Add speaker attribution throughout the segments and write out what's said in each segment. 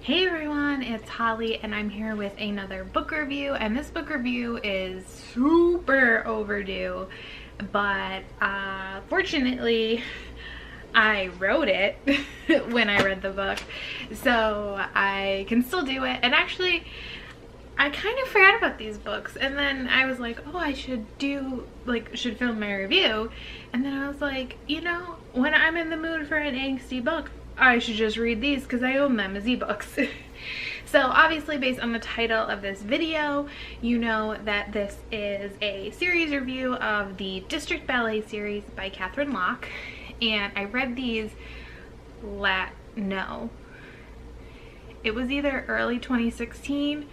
Speaker 1: Hey everyone, it's Holly and I'm here with another book review, and this book review is super overdue, but fortunately I wrote it when I read the book, so I can still do it. And actually I kind of forgot about these books, and then I was like, oh, I should film my review, and then I was like, when I'm in the mood for an angsty book, I should just read these because I own them as ebooks. So obviously, based on the title of this video, you know that this is a series review of the District Ballet series by Catherine Locke, and I read these it was either early 2016,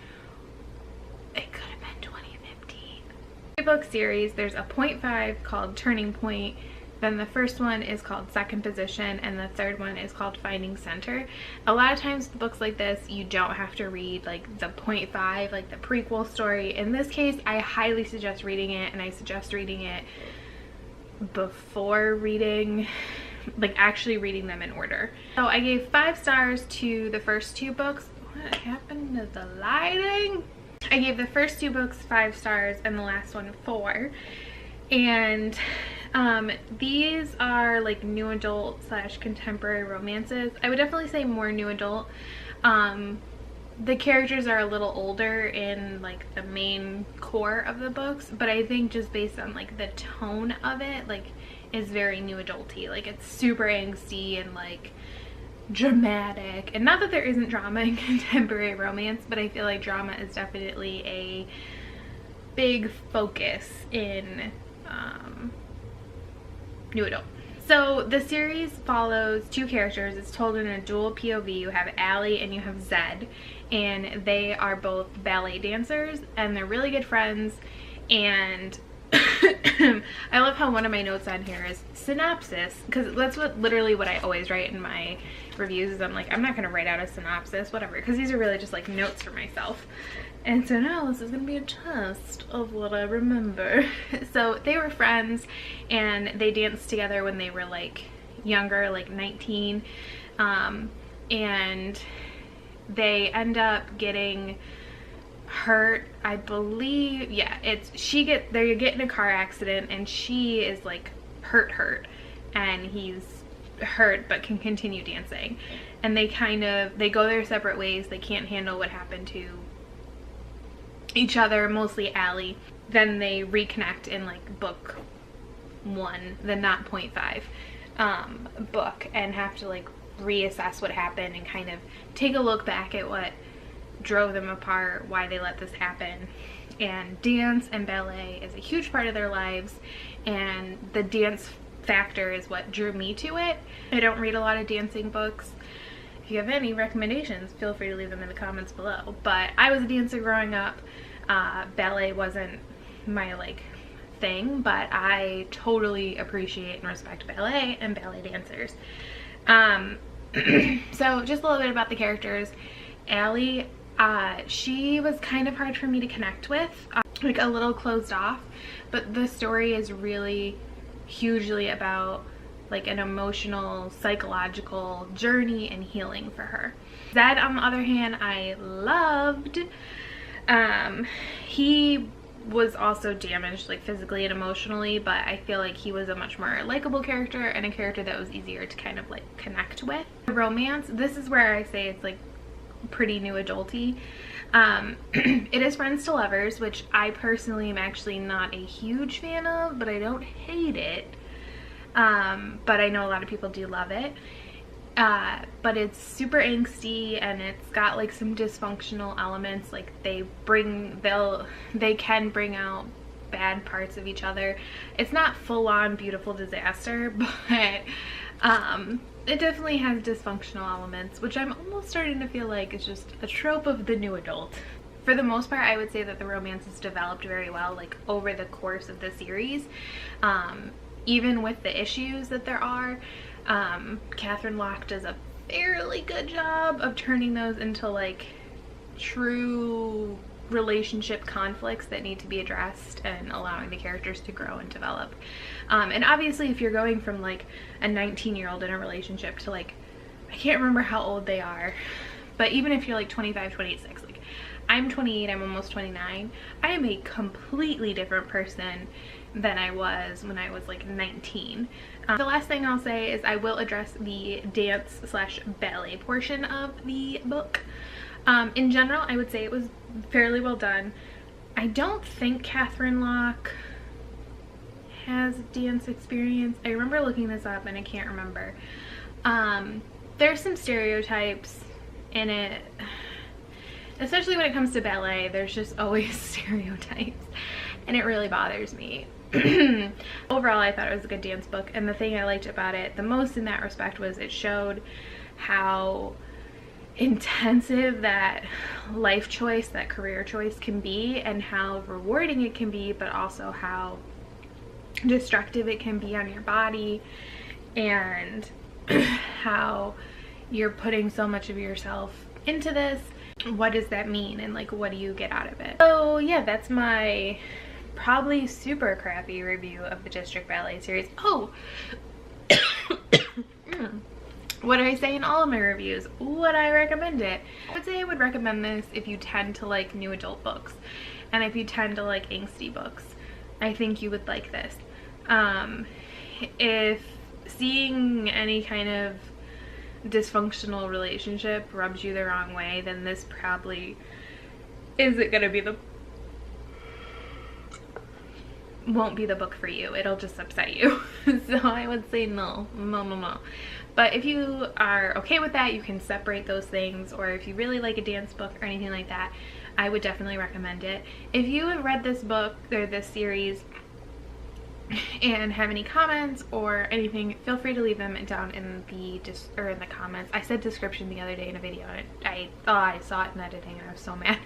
Speaker 1: it could have been 2015. Book series, there's a 0.5 called Turning Point, then the first one is called Second Position, and the third one is called Finding Center. A lot of times with books like this, you don't have to read like the 0.5, like the prequel story. In this case, I highly suggest reading it, and I suggest reading it before reading, actually reading them in order. So I gave 5 stars to the first 2 books. What happened to the lighting? I gave the first 2 books 5 stars and the last one 4. And these are like new adult / contemporary romances. I would definitely say more new adult. The characters are a little older in like the main core of the books, but I think just based on like the tone of it, is very new adulty. Like, it's super angsty and like dramatic, and not that there isn't drama in contemporary romance, but I feel like drama is definitely a big focus in new adult. So the series follows 2 characters. It's told in a dual POV. You have Allie and you have Zed, and they are both ballet dancers, and they're really good friends. And I love how one of my notes on here is synopsis, because that's literally what I always write in my reviews. Is I'm like, I'm not gonna write out a synopsis, whatever, because these are really just like notes for myself. And so now this is gonna be a test of what I remember. So they were friends, and they danced together when they were like younger, like 19, and they end up getting hurt, I believe. Yeah, they get in a car accident, and she is like hurt, and he's hurt but can continue dancing, and they go their separate ways. They can't handle what happened to each other, mostly Allie. Then they reconnect in like book 1, the not 0.5 book, and have to like reassess what happened and kind of take a look back at what drove them apart, why they let this happen. And dance and ballet is a huge part of their lives, and the dance factor is what drew me to it. I don't read a lot of dancing books. If you have any recommendations, feel free to leave them in the comments below. But I was a dancer growing up. Ballet wasn't my like thing, but I totally appreciate and respect ballet and ballet dancers. So just a little bit about the characters. Allie, she was kind of hard for me to connect with, like a little closed off, but the story is really hugely about like an emotional, psychological journey and healing for her. Zed, on the other hand, I loved. He was also damaged like physically and emotionally, but I feel like he was a much more likable character, and a character that was easier to kind of like connect with. The romance, this is where I say it's like pretty new adulty. It is friends to lovers, which I personally am actually not a huge fan of, but I don't hate it. But I know a lot of people do love it. But it's super angsty, and it's got like some dysfunctional elements. Like they can bring out bad parts of each other. It's not full-on beautiful disaster, but it definitely has dysfunctional elements, which I'm almost starting to feel like is just a trope of the new adult. For the most part, I would say that the romance is developed very well, like over the course of the series. Even with the issues that there are, Catherine Locke does a fairly good job of turning those into like true relationship conflicts that need to be addressed, and allowing the characters to grow and develop. And obviously if you're going from like a 19-year-old in a relationship to like, I can't remember how old they are, But even if you're like 25, 26, like I'm 28, I'm almost 29, I am a completely different person than I was when I was like 19. The last thing I'll say is I will address the dance slash ballet portion of the book. In general, I would say it was fairly well done. I don't think Catherine Locke has dance experience. I remember looking this up and I can't remember. There's some stereotypes in it, especially when it comes to ballet. There's just always stereotypes and it really bothers me. Overall, I thought it was a good dance book, and the thing I liked about it the most in that respect was it showed how intensive that life choice, that career choice can be, and how rewarding it can be, but also how destructive it can be on your body, and how you're putting so much of yourself into this. What does that mean, and like what do you get out of it? So yeah, that's my probably super crappy review of the District Ballet series. Oh, what do I say in all of my reviews? Would I recommend it? I would say I would recommend this if you tend to like new adult books, and if you tend to like angsty books. I think you would like this. If seeing any kind of dysfunctional relationship rubs you the wrong way, then this probably isn't gonna be won't be the book for you. It'll just upset you. So I would say no. But if you are okay with that, you can separate those things, or if you really like a dance book or anything like that, I would definitely recommend it. If you have read this book or this series and have any comments or anything, feel free to leave them down in the in the comments. I said description the other day in a video, and I thought I saw it in editing and I was so mad.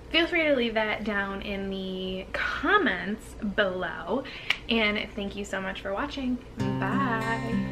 Speaker 1: Feel free to leave that down in the comments below, and thank you so much for watching. Bye.